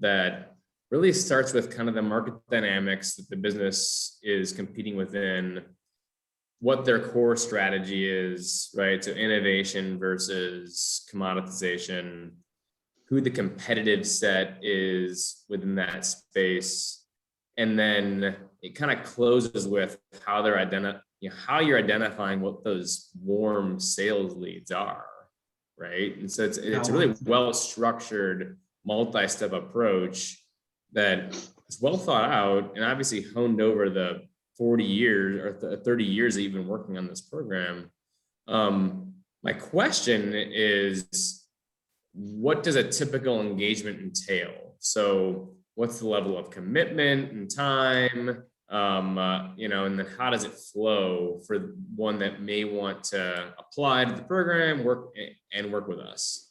that really starts with kind of the market dynamics that the business is competing within, what their core strategy is, right? So innovation versus commoditization, who the competitive set is within that space. And then it kind of closes with how they're how you're identifying what those warm sales leads are, right? And so it's a really well-structured, multi-step approach that is well thought out and obviously honed over the 40 years or 30 years that you've been working on this program. My question is, what does a typical engagement entail? So what's the level of commitment and time? And then how does it flow for one that may want to apply to the program, work with us?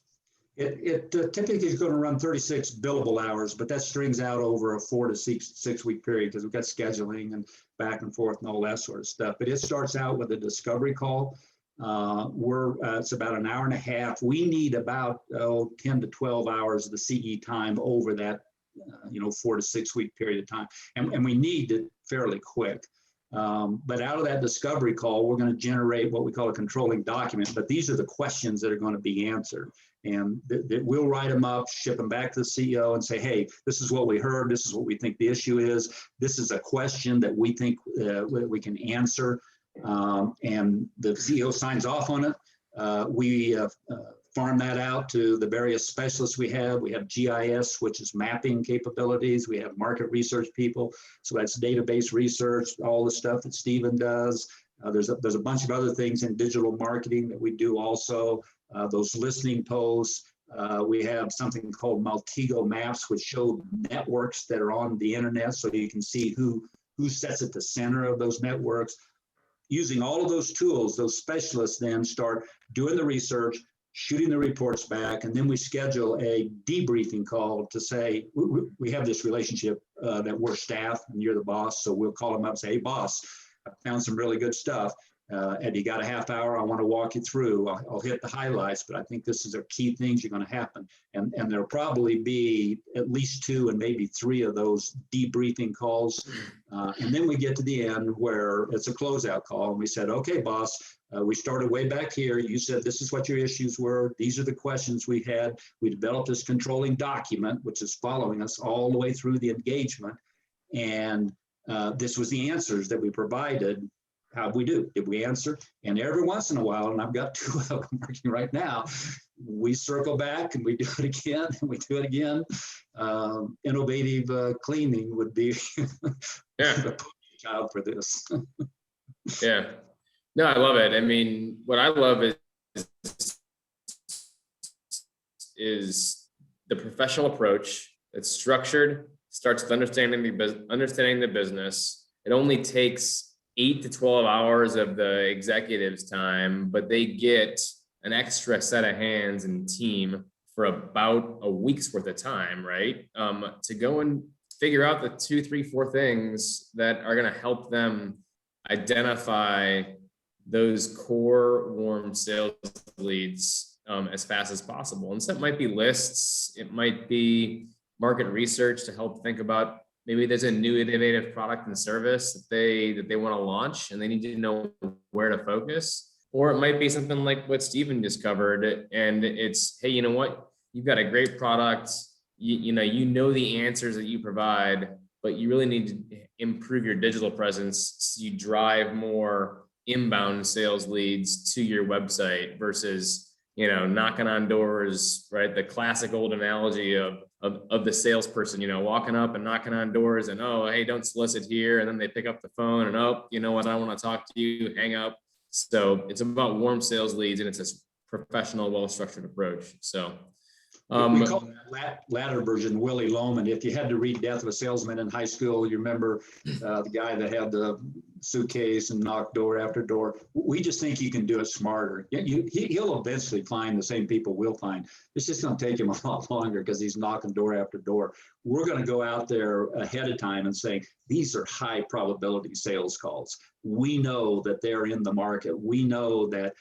It typically is going to run 36 billable hours, but that strings out over a 4 to 6 week period because we've got scheduling and back and forth and all that sort of stuff. But it starts out with a discovery call. It's about an hour and a half. We need about 10 to 12 hours of the CE time over that 4 to 6 week period of time, and we need it fairly quick. But out of that discovery call, we're going to generate what we call a controlling document. But these are the questions that are going to be answered. And we'll write them up, ship them back to the CEO and say, hey, this is what we heard. This is what we think the issue is. This is a question that we think we can answer. And the CEO signs off on it. We farm that out to the various specialists we have. We have GIS, which is mapping capabilities. We have market research people. So that's database research, all the stuff that Stephen does. There's a bunch of other things in digital marketing that we do also. Those listening posts. We have something called Maltego maps, which show networks that are on the internet, so you can see who sits at the center of those networks. Using all of those tools, those specialists then start doing the research, shooting the reports back, and then we schedule a debriefing call to say, we have this relationship that we're staff and you're the boss, so we'll call them up and say, hey, boss, I found some really good stuff. And you got a half hour, I want to walk you through. I'll hit the highlights, but I think this is the key things are going to happen. And there'll probably be at least 2 and maybe 3 of those debriefing calls. And then we get to the end where it's a closeout call. And we said, okay, boss, we started way back here. You said this is what your issues were. These are the questions we had. We developed this controlling document, which is following us all the way through the engagement. And this was the answers that we provided. How'd we do? Did we answer? And every once in a while, and I've got 2 of them working right now, we circle back and we do it again and we do it again. Innovative cleaning would be the child for this.
Yeah. No, I love it. I mean, what I love is the professional approach. It's structured, starts with understanding the business. It only takes 8 to 12 hours of the executive's time, but they get an extra set of hands and team for about a week's worth of time, right? To go and figure out the 2, 3, 4 things that are going to help them identify those core warm sales leads as fast as possible. And so it might be lists, it might be market research to help think about maybe there's a new innovative product and service that they want to launch and they need to know where to focus. Or it might be something like what Stephen discovered, and it's, hey, you know what? You've got a great product. You know the answers that you provide, but you really need to improve your digital presence so you drive more inbound sales leads to your website versus, knocking on doors, right? The classic old analogy of the salesperson, walking up and knocking on doors and, oh, hey, don't solicit here. And then they pick up the phone and, oh, you know what? I want to talk to you, hang up. So it's about warm sales leads and it's a professional, well-structured approach. So
we call that latter version Willie Loman. If you had to read Death of a Salesman in high school, you remember the guy that had the suitcase and knocked door after door. We just think you can do it smarter. He'll eventually find the same people we'll find. It's just going to take him a lot longer because he's knocking door after door. We're going to go out there ahead of time and say, these are high probability sales calls. We know that they're in the market. We know that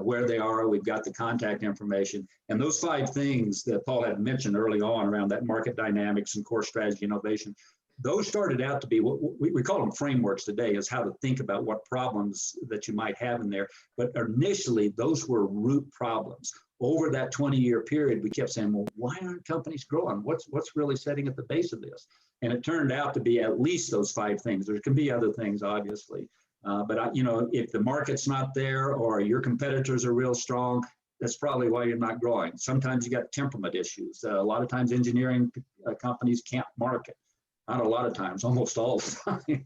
where they are, we've got the contact information. And those 5 things that Paul had mentioned early on around that market dynamics and core strategy innovation, those started out to be what we call them frameworks today, is how to think about what problems that you might have in there. But initially, those were root problems. Over that 20-year period, we kept saying, well, why aren't companies growing? What's really sitting at the base of this? And it turned out to be at least those 5 things. There can be other things, obviously. But if the market's not there or your competitors are real strong, that's probably why you're not growing. Sometimes you got temperament issues. A lot of times engineering companies can't market. Not a lot of times, almost all the time.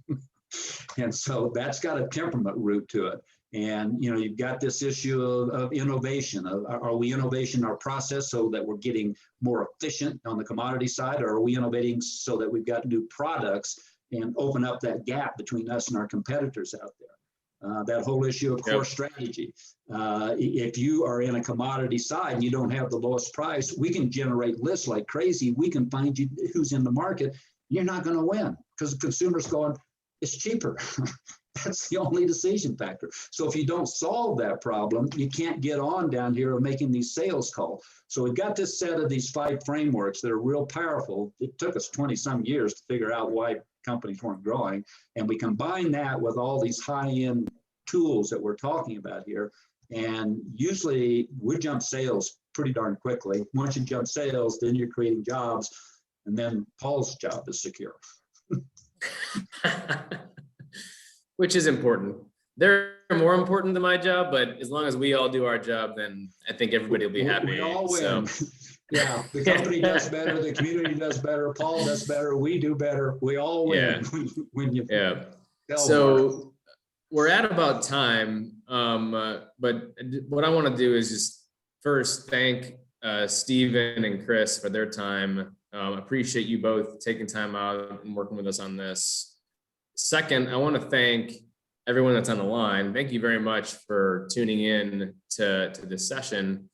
And so that's got a temperament root to it. And, you've got this issue of innovation. Are we innovating our process so that we're getting more efficient on the commodity side? Or are we innovating so that we've got new products and open up that gap between us and our competitors out there? that whole issue of core strategy. If you are in a commodity side and you don't have the lowest price, we can generate lists like crazy. We can find you who's in the market. You're not going to win because the consumer's going, it's cheaper. That's the only decision factor. So if you don't solve that problem, you can't get on down here of making these sales calls. So we've got this set of these 5 frameworks that are real powerful. It took us 20 some years to figure out why companies weren't growing. And we combine that with all these high-end tools that we're talking about here. And usually we jump sales pretty darn quickly. Once you jump sales, then you're creating jobs. And then Paul's job is secure.
Which is important. They're more important than my job, but as long as we all do our job, then I think everybody will be happy.
We all win. So. Yeah, the company does better, the community does better, Paul does better, we do better, we all win. When you
so we're at about time, but what I want to do is just first thank Stephen and Chris for their time. Appreciate you both taking time out and working with us on this. Second, I want to thank everyone that's on the line. Thank you very much for tuning in to this session. I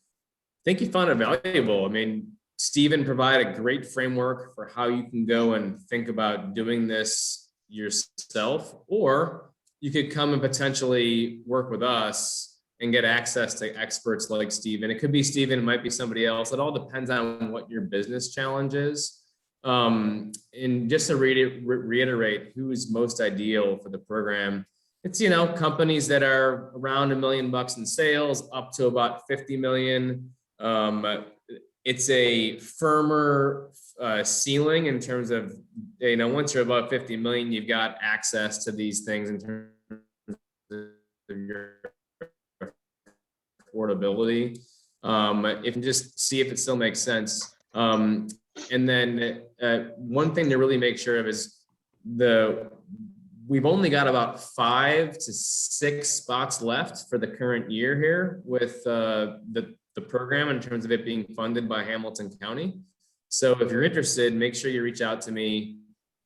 think you found it valuable. I mean, Stephen provided a great framework for how you can go and think about doing this yourself, or you could come and potentially work with us and get access to experts like Stephen. It could be Stephen, it might be somebody else. It all depends on what your business challenge is. And just to reiterate who is most ideal for the program, it's, you know, companies that are around $1 million in sales up to about 50 million. It's a firmer ceiling in terms of, you know, once you're above 50 million, you've got access to these things in terms of your affordability. If you just see if it still makes sense. And then one thing to really make sure of is we've only got about 5 to 6 spots left for the current year here with the program in terms of it being funded by Hamilton County. So if you're interested, make sure you reach out to me.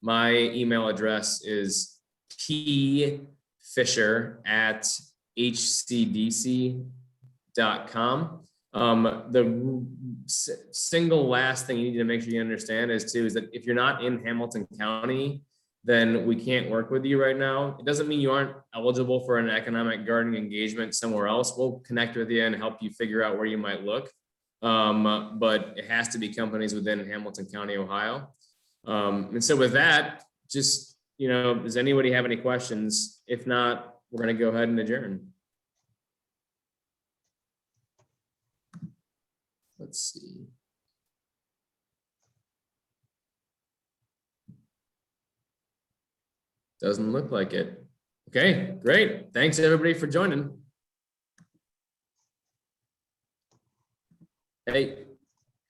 My email address is pfisher@hcdc.com. The single last thing you need to make sure you understand is that if you're not in Hamilton County, then we can't work with you right now. It doesn't mean you aren't eligible for an economic gardening engagement somewhere else. We'll connect with you and help you figure out where you might look. But it has to be companies within Hamilton County, Ohio. And so with that, just, you know, does anybody have any questions? If not, we're going to go ahead and adjourn. Let's see. Doesn't look like it. Okay, great. Thanks everybody for joining. Hey.